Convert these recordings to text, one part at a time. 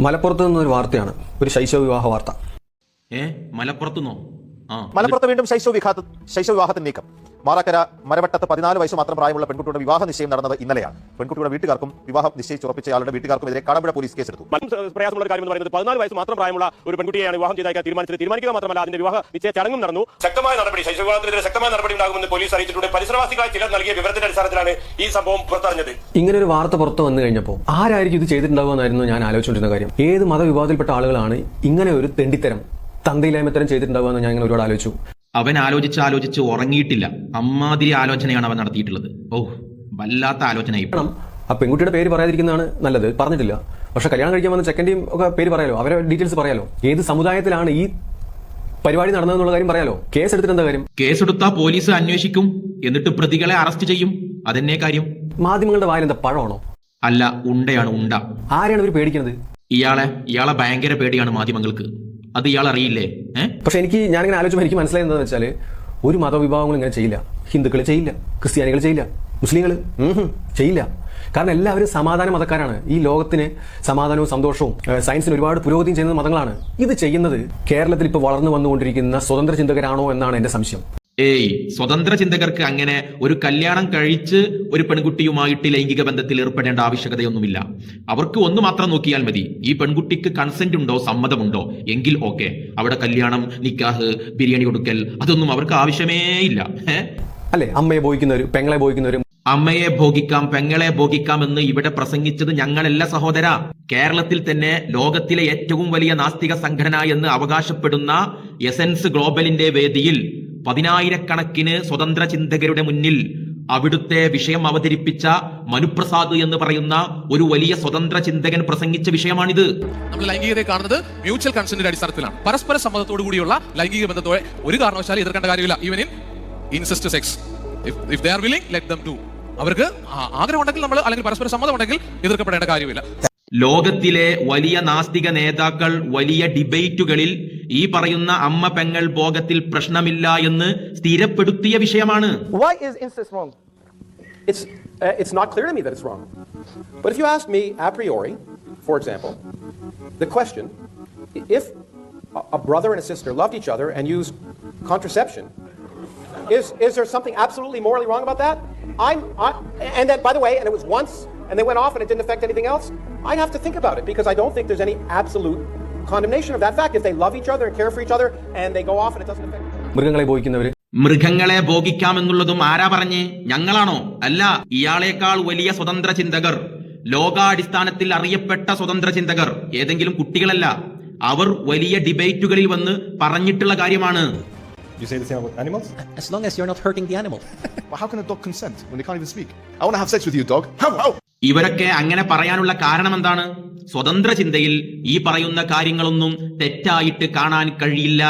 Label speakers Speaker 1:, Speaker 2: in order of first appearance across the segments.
Speaker 1: മലപ്പുറത്ത് നിന്നൊരു വാർത്തയാണ്, ഒരു ശൈശവ വിവാഹ വാർത്ത.
Speaker 2: മലപ്പുറത്തുനിന്നോ?
Speaker 3: മലപ്പുറത്ത് വീണ്ടും ശൈശവ വിവാഹത്തിന് നീക്കം. മാറാക്കര മരവട്ടത്ത് 14 വയസ്സ് മാത്രം പ്രായമുള്ള പെൺകുട്ടിയുടെ വിവാഹ നിശ്ചയം നടന്നത് ഇന്നലെയാണ്. പെൺകുട്ടിയുടെ വീട്ടുകാർക്കും വിവാഹം നിശ്ചയിച്ചുറപ്പിച്ചയാളുടെ വീട്ടുകാർക്കുമെതിരെ കാടാമ്പുഴ പോലീസ് കേസെടുത്തു.
Speaker 4: പ്രയാസമുള്ള കാര്യം എന്ന് പറയുന്നത് 14 വയസ്സ് മാത്രം പ്രായമുള്ള ഒരു പെൺകുട്ടിയെയാണ് വിവാഹം ചെയ്തയക്കാൻ തീരുമാനിക്കുക മാത്രമല്ല അതിന്റെ വിവാഹ നിശ്ചയ ചടങ്ങും നടന്നു. ശക്തമായ നടപടി, ശൈശവ വിവാഹത്തിനെതിരെ ശക്തമായ നടപടി ഉണ്ടാകുമെന്ന് പോലീസ് അറിയിച്ചിട്ടുണ്ട്. പരിസരവാസികളായ ചിലർ നൽകിയ വിവരത്തിന്റെ അടിസ്ഥാനത്തിലാണ് ഈ സംഭവം പുറത്തറിഞ്ഞത്.
Speaker 1: ഇങ്ങനെ ഒരു വാർത്ത പുറത്തു വന്നു കഴിഞ്ഞപ്പോൾ ആരായിരിക്കും ഇത് ചെയ്തിട്ടുണ്ടാവുമെന്നായിരുന്നു ഞാൻ ആലോചിച്ചുകൊണ്ടിരുന്ന കാര്യം. ഏത് മതവിഭാഗത്തിൽപ്പെട്ട ആളുകളാണ് ഇങ്ങനെ ഒരു തെണ്ടിത്തരം, തന്തയില്ലായ്മത്തരം ചെയ്തിട്ടുണ്ടാവുമെന്ന് ഞാൻ ഇങ്ങനെ ഒരുപാട് ആലോചിച്ചു.
Speaker 2: അവൻ ആലോചിച്ച് ഉറങ്ങിയിട്ടില്ല. അമ്മാതിരി ആലോചനയാണ് അവൻ നടത്തിയിട്ടുള്ളത്. വല്ലാത്ത ആലോചന.
Speaker 1: ആ പെൺകുട്ടിയുടെ പേര് പറയാതിരിക്കുന്നതാണ് നല്ലത്, പറഞ്ഞിട്ടില്ല. പക്ഷെ കല്യാണം കഴിക്കാൻ വന്ന ചെക്കൻ്റെയും ഒക്കെ പേര് പറയാലോ, അവരെ ഡീറ്റെയിൽസ് പറയാലോ, ഏത് സമുദായത്തിലാണ് ഈ പരിപാടി നടന്നതെന്നുള്ള കാര്യം പറയാലോ. കേസ് എടുത്തിട്ട് എന്താ കാര്യം?
Speaker 2: കേസെടുത്താ പോലീസ് അന്വേഷിക്കും, എന്നിട്ട് പ്രതികളെ അറസ്റ്റ് ചെയ്യും. അതെന്നെ കാര്യം.
Speaker 1: മാധ്യമങ്ങളുടെ വായിൽ എന്താ പഴമാണോ?
Speaker 2: അല്ല, ഉണ്ടയാണ്, ഉണ്ട.
Speaker 1: ആരെയാണ് ഇവർ പേടിക്കുന്നത്?
Speaker 2: ഇയാളെ ഭയങ്കര പേടിയാണ് മാധ്യമങ്ങൾക്ക്. അത് ഇയാൾ അറിയില്ലേ?
Speaker 1: പക്ഷെ ഞാനിങ്ങനെ ആലോചിച്ചപ്പോൾ എനിക്ക് മനസ്സിലായത് എന്താണെന്ന് വെച്ചാൽ, ഒരു മതവിഭാഗങ്ങളും ഇങ്ങനെ ചെയ്യില്ല. ഹിന്ദുക്കൾ ചെയ്യില്ല, ക്രിസ്ത്യാനികൾ ചെയ്യില്ല, മുസ്ലിങ്ങൾ ചെയ്യില്ല. കാരണം എല്ലാവരും സമാധാന മതക്കാരാണ്. ഈ ലോകത്തിന് സമാധാനവും സന്തോഷവും സയൻസിന് ഒരുപാട് പുരോഗതിയും ചെയ്യുന്ന മതങ്ങളാണ്. ഇത് ചെയ്യുന്നത് കേരളത്തിൽ ഇപ്പോൾ വളർന്നു വന്നുകൊണ്ടിരിക്കുന്ന സ്വതന്ത്ര ചിന്തകരാണോ എന്നാണ് എന്റെ സംശയം.
Speaker 2: സ്വതന്ത്ര ചിന്തകർക്ക് അങ്ങനെ ഒരു കല്യാണം കഴിച്ച് ഒരു പെൺകുട്ടിയുമായിട്ട് ലൈംഗിക ബന്ധത്തിൽ ഏർപ്പെടേണ്ട ആവശ്യകതയൊന്നുമില്ല. അവർക്ക് ഒന്ന് മാത്രം നോക്കിയാൽ മതി, ഈ പെൺകുട്ടിക്ക് കൺസെന്റ് ഉണ്ടോ, സമ്മതമുണ്ടോ, എങ്കിൽ ഓക്കെ. അവിടെ കല്യാണം, നിക്കാഹ്, ബിരിയാണി കൊടുക്കൽ, അതൊന്നും അവർക്ക് ആവശ്യമേ ഇല്ല.
Speaker 1: അല്ലെ, അമ്മയെ ഭോഗിക്കുന്നവരും പെങ്ങളെ ഭോഗിക്കുന്നവരും.
Speaker 2: അമ്മയെ ഭോഗിക്കാം, പെങ്ങളെ ഭോഗിക്കാം എന്ന് ഇവിടെ പ്രസംഗിച്ചത് ഞങ്ങളല്ല സഹോദര. കേരളത്തിൽ തന്നെ ലോകത്തിലെ ഏറ്റവും വലിയ നാസ്തിക സംഘടന എന്ന് അവകാശപ്പെടുന്ന എസൻസ് ഗ്ലോബലിന്റെ വേദിയിൽ 10,000-കണക്കിന് സ്വതന്ത്ര ചിന്തകരുടെ മുന്നിൽ അവിടുത്തെ വിഷയം അവതരിപ്പിച്ച മനുപ്രസാദ് എന്ന് പറയുന്ന ഒരു വലിയ സ്വതന്ത്ര ചിന്തകൻ പ്രസംഗിച്ച വിഷയമാണിത്.
Speaker 5: നമ്മൾ ലൈംഗികതയെ കാണുന്നത് മ്യൂച്വൽ കൺസെന്റിന്റെ അടിസ്ഥാനത്തിലാണ്. പരസ്പര സമ്മതത്തോടു കൂടിയുള്ള ലൈംഗിക ബന്ധത്തോടെ ഒരു കാരണവശാലും എതിർക്കേണ്ട കാര്യമില്ല. Even in incest sex, if they are willing, let them do. അവർക്ക് ആഗ്രഹമുണ്ടെങ്കിൽ നമ്മൾ, അല്ലെങ്കിൽ പരസ്പര സമ്മതം ഉണ്ടെങ്കിൽ എതിർക്കപ്പെടേണ്ട കാര്യമില്ല.
Speaker 2: ലോകത്തിലെ വലിയ നാസ്തിക നേതാക്കൾ വലിയ ഡിബേറ്റുകളിൽ ഈ പറയുന്ന അമ്മ പെങ്ങൾ ഭോഗത്തിൽ പ്രശ്നമില്ല എന്ന് സ്ഥിരപ്പെടുത്തിയ വിഷയമാണ്.
Speaker 6: Why is incest wrong? It's not clear to me that it's wrong. But if you ask me a priori, for example, the question, if a brother and a sister loved each other and used contraception, is there something absolutely morally wrong about that? And then, by the way, and it was once, and they went off and it didn't affect anything else, I'd have to think about it, because I don't think there's any absolute condemnation of that fact. If they love each other and care for each other and they go off and it doesn't affect
Speaker 2: മൃഗങ്ങളെ ഭോഗിക്കാമെന്നുള്ളതും ആരാ പറഞ്ഞേ? ഞങ്ങളാണോ? അല്ല, ഇയാളേക്കാൾ വലിയ സ്വതന്ത്ര ചിന്തകർ, ലോകാടിസ്ഥാനത്തിൽ അറിയപ്പെട്ട സ്വതന്ത്ര ചിന്തകർ, ഏതെങ്കിലും കുട്ടികളല്ല. അവർ വലിയ ഡിബേറ്റുകളിൽ വന്ന് പറഞ്ഞിട്ടുള്ള കാര്യമാണ്.
Speaker 7: You say the same about animals?
Speaker 8: As long as you're not hurting the animal.
Speaker 7: But how can a dog consent when they can't even speak? I want to have sex with you, dog. How?
Speaker 2: ഇവരൊക്കെ അങ്ങനെ പറയാനുള്ള കാരണം എന്താണ്? സ്വതന്ത്ര ചിന്തയിൽ ഈ പറയുന്ന കാര്യങ്ങളൊന്നും തെറ്റായിട്ട് കാണാൻ കഴിയില്ല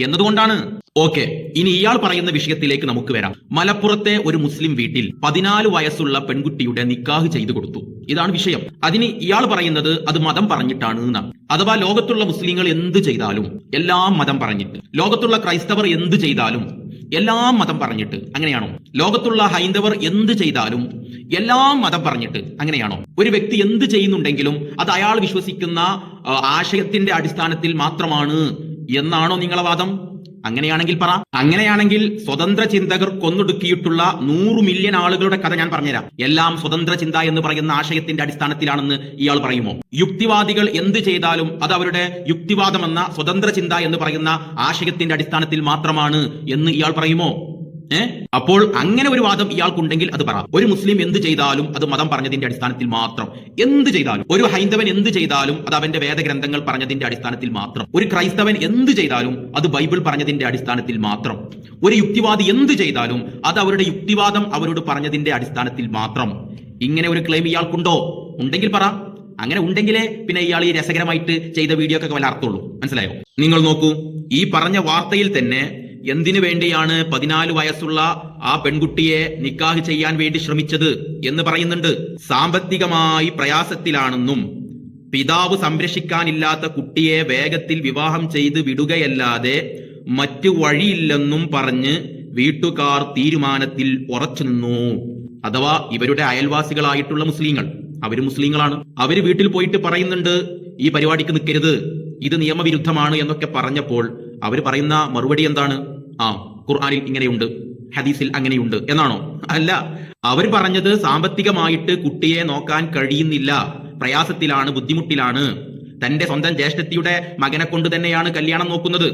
Speaker 2: എന്നതുകൊണ്ടാണ്. ഓക്കെ, ഇനി ഇയാൾ പറയുന്ന വിഷയത്തിലേക്ക് നമുക്ക് വരാം. മലപ്പുറത്തെ ഒരു മുസ്ലിം വീട്ടിൽ 14 വയസ്സുള്ള പെൺകുട്ടിയുടെ നിക്കാഹ് ചെയ്തു കൊടുത്തു. ഇതാണ് വിഷയം. അതിന് ഇയാൾ പറയുന്നത് അത് മതം പറഞ്ഞിട്ടാണ് എന്നാണ്. അഥവാ ലോകത്തുള്ള മുസ്ലിങ്ങൾ എന്ത് ചെയ്താലും എല്ലാം മതം പറഞ്ഞിട്ട്, ലോകത്തുള്ള ക്രൈസ്തവർ എന്ത് ചെയ്താലും എല്ലാം മതം പറഞ്ഞിട്ട്, അങ്ങനെയാണോ? ലോകത്തുള്ള ഹൈന്ദവർ എന്ത് ചെയ്താലും എല്ലാം മതം പറഞ്ഞിട്ട്, അങ്ങനെയാണോ? ഒരു വ്യക്തി എന്ത് ചെയ്യുന്നുണ്ടെങ്കിലും അത് അയാൾ വിശ്വസിക്കുന്ന ആശയത്തിന്റെ അടിസ്ഥാനത്തിൽ മാത്രമാണ് എന്നാണോ നിങ്ങളെ വാദം? അങ്ങനെയാണെങ്കിൽ പറ. അങ്ങനെയാണെങ്കിൽ സ്വതന്ത്ര ചിന്തകർ കൊന്നൊടുക്കിയിട്ടുള്ള 100 മില്യൺ ആളുകളുടെ കഥ ഞാൻ പറഞ്ഞുതരാം. എല്ലാം സ്വതന്ത്ര ചിന്ത എന്ന് പറയുന്ന ആശയത്തിന്റെ അടിസ്ഥാനത്തിലാണെന്ന് ഇയാൾ പറയുമോ? യുക്തിവാദികൾ എന്ത് ചെയ്താലും അത് അവരുടെ യുക്തിവാദമെന്ന സ്വതന്ത്ര ചിന്ത എന്ന് പറയുന്ന ആശയത്തിന്റെ അടിസ്ഥാനത്തിൽ മാത്രമാണ് എന്ന് ഇയാൾ പറയുമോ? അപ്പോൾ അങ്ങനെ ഒരു വാദം ഇയാൾക്കുണ്ടെങ്കിൽ അത് പറ. ഒരു മുസ്ലിം എന്ത് ചെയ്താലും അത് മതം പറഞ്ഞതിന്റെ അടിസ്ഥാനത്തിൽ മാത്രം. എന്ത് ചെയ്താലും, ഒരു ഹൈന്ദവൻ എന്ത് ചെയ്താലും അത് അവന്റെ വേദഗ്രന്ഥങ്ങൾ പറഞ്ഞതിന്റെ അടിസ്ഥാനത്തിൽ മാത്രം. ഒരു ക്രൈസ്തവൻ എന്ത് ചെയ്താലും അത് ബൈബിൾ പറഞ്ഞതിന്റെ അടിസ്ഥാനത്തിൽ മാത്രം. ഒരു യുക്തിവാദി എന്ത് ചെയ്താലും അത് അവരുടെ യുക്തിവാദം അവരോട് പറഞ്ഞതിന്റെ അടിസ്ഥാനത്തിൽ മാത്രം. ഇങ്ങനെ ഒരു ക്ലെയിം ഇയാൾക്കുണ്ടോ? ഉണ്ടെങ്കിൽ പറ. അങ്ങനെ ഉണ്ടെങ്കിലേ പിന്നെ ഇയാൾ ഈ രസകരമായിട്ട് ചെയ്ത വീഡിയോ ഒക്കെ വല്ല അർത്ഥമുള്ളൂ. മനസ്സിലായോ? നിങ്ങൾ നോക്കൂ, ഈ പറഞ്ഞ വാർത്തയിൽ തന്നെ എന്തിനു വേണ്ടിയാണ് 14 വയസ്സുള്ള ആ പെൺകുട്ടിയെ നിക്കാഹ് ചെയ്യാൻ വേണ്ടി ശ്രമിച്ചത് എന്ന് പറയുന്നുണ്ട്. സാമ്പത്തികമായി പ്രയാസത്തിലാണെന്നും പിതാവ് സംരക്ഷിക്കാനില്ലാത്ത കുട്ടിയെ വേഗത്തിൽ വിവാഹം ചെയ്ത് വിടുകയല്ലാതെ മറ്റു വഴിയില്ലെന്നും പറഞ്ഞ് വീട്ടുകാർ തീരുമാനത്തിൽ ഉറച്ചു നിന്നു. അഥവാ ഇവരുടെ അയൽവാസികളായിട്ടുള്ള മുസ്ലിങ്ങൾ, അവര് മുസ്ലിങ്ങളാണ്. അവര് വീട്ടിൽ പോയിട്ട് പറയുന്നുണ്ട്, ഈ പരിപാടിക്ക് നിൽക്കരുത്, ഇത് നിയമവിരുദ്ധമാണ് എന്നൊക്കെ പറഞ്ഞപ്പോൾ അവർ പറയുന്ന മറുപടി എന്താണ്? ഖുർആനിൽ ഇങ്ങനെയുണ്ട്, ഹദീസിൽ അങ്ങനെയുണ്ട് എന്നാണോ? അല്ല, അവർ പറഞ്ഞത് സാമ്പത്തികമായിട്ട് കുട്ടിയെ നോക്കാൻ കഴിയുന്നില്ല, പ്രയാസത്തിലാണ്, ബുദ്ധിമുട്ടിലാണ്, തന്റെ സ്വന്തം ജ്യേഷ്ഠത്തിയുടെ മകനെ കൊണ്ട് തന്നെയാണ് കല്യാണം നോക്കുന്നത്.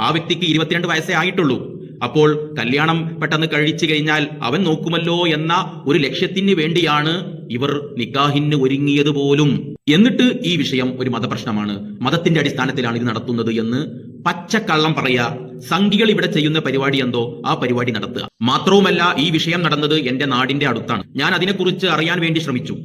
Speaker 2: ആ വ്യക്തിക്ക് 22 വയസ്സേ ആയിട്ടുള്ളൂ. അപ്പോൾ കല്യാണം പെട്ടെന്ന് കഴിച്ചു കഴിഞ്ഞാൽ അവൻ നോക്കുമല്ലോ എന്ന ഒരു ലക്ഷ്യത്തിന് വേണ്ടിയാണ് ഇവർ നിക്കാഹിന് ഒരുങ്ങിയത് പോലും. എന്നിട്ട് ഈ വിഷയം ഒരു മതപ്രശ്നമാണ്, മതത്തിന്റെ അടിസ്ഥാനത്തിലാണ് ഇത് നടത്തുന്നത് എന്ന് പച്ചക്കള്ളം പറയാ. സംഘികൾ ഇവിടെ ചെയ്യുന്ന പരിപാടി എന്തോ ആ പരിപാടി നടത്തുക. മാത്രവുമല്ല, ഈ വിഷയം നടന്നത് എന്റെ നാടിന്റെ അടുത്താണ്. ഞാൻ അതിനെക്കുറിച്ച് അറിയാൻ വേണ്ടി ശ്രമിച്ചു.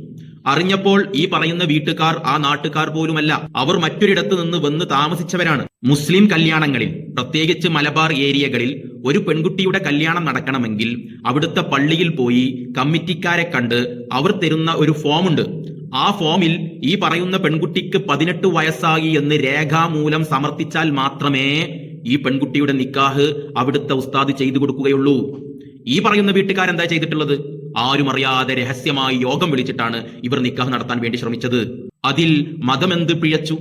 Speaker 2: അറിഞ്ഞപ്പോൾ ഈ പറയുന്ന വീട്ടുകാർ ആ നാട്ടുകാർ പോലുമല്ല, അവർ മറ്റൊരിടത്ത് നിന്ന് വന്ന് താമസിച്ചവരാണ്. മുസ്ലിം കല്യാണങ്ങളിൽ, പ്രത്യേകിച്ച് മലബാർ ഏരിയകളിൽ ഒരു പെൺകുട്ടിയുടെ കല്യാണം നടക്കണമെങ്കിൽ അവിടുത്തെ പള്ളിയിൽ പോയി കമ്മിറ്റിക്കാരെ കണ്ട് അവർ തരുന്ന ഒരു ഫോമുണ്ട്. ആ ഫോമിൽ ഈ പറയുന്ന പെൺകുട്ടിക്ക് 18 വയസ്സായി എന്ന് രേഖാമൂലം സമർപ്പിച്ചാൽ മാത്രമേ ഈ പെൺകുട്ടിയുടെ നിക്കാഹ് അവിടുത്തെ ഉസ്താദ് ചെയ്തു കൊടുക്കുകയുള്ളൂ. ഈ പറയുന്ന വീട്ടുകാരെന്താ ചെയ്തിട്ടുള്ളത്? ആരും അറിയാതെ രഹസ്യമായി യോഗം വിളിച്ചിട്ടാണ് ഇവർ നിക്കാഹ് നടത്താൻ വേണ്ടി ശ്രമിച്ചത്. അതിൽ മതമെന്ത് പിഴച്ചു,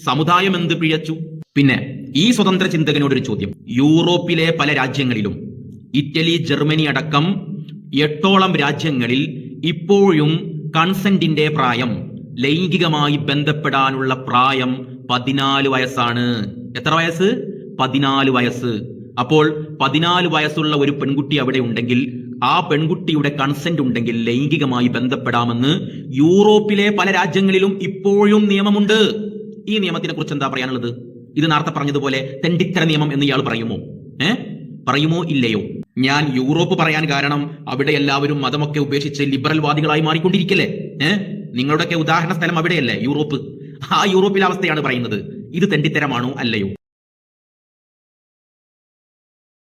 Speaker 2: സമുദായം എന്ത് പിഴച്ചു? പിന്നെ ഈ സ്വതന്ത്ര ചിന്തകനോടൊരു ചോദ്യം. യൂറോപ്പിലെ പല രാജ്യങ്ങളിലും, ഇറ്റലി, ജർമ്മനി അടക്കം 8ഓളം രാജ്യങ്ങളിൽ ഇപ്പോഴും കൺസെന്റിന്റെ പ്രായം, ലൈംഗികമായി ബന്ധപ്പെടാനുള്ള പ്രായം 14 വയസ്സാണ്. എത്ര വയസ്സ്? 14 വയസ്സ്. അപ്പോൾ 14 വയസ്സുള്ള ഒരു പെൺകുട്ടി അവിടെ ഉണ്ടെങ്കിൽ, ആ പെൺകുട്ടിയുടെ കൺസെന്റ് ഉണ്ടെങ്കിൽ ലൈംഗികമായി ബന്ധപ്പെടാമെന്ന് യൂറോപ്പിലെ പല രാജ്യങ്ങളിലും ഇപ്പോഴും നിയമമുണ്ട്. ഈ നിയമത്തിനെ കുറിച്ച് എന്താ പറയാനുള്ളത്? ഇത് നേരത്തെ പറഞ്ഞതുപോലെ തെണ്ടിത്തര നിയമം എന്ന് ഇയാൾ പറയുമോ? പറയുമോ ഇല്ലയോ? ഞാൻ യൂറോപ്പ് പറയാൻ കാരണം അവിടെ എല്ലാവരും മതമൊക്കെ ഉപേക്ഷിച്ച് ലിബറൽ വാദികളായി മാറിക്കൊണ്ടിരിക്കല്ലേ. നിങ്ങളുടെയൊക്കെ ഉദാഹരണ സ്ഥലം അവിടെയല്ലേ, യൂറോപ്പ്. ആ യൂറോപ്പിലെ അവസ്ഥയാണ് പറയുന്നത്. ഇത് തെണ്ടിത്തരമാണോ അല്ലയോ?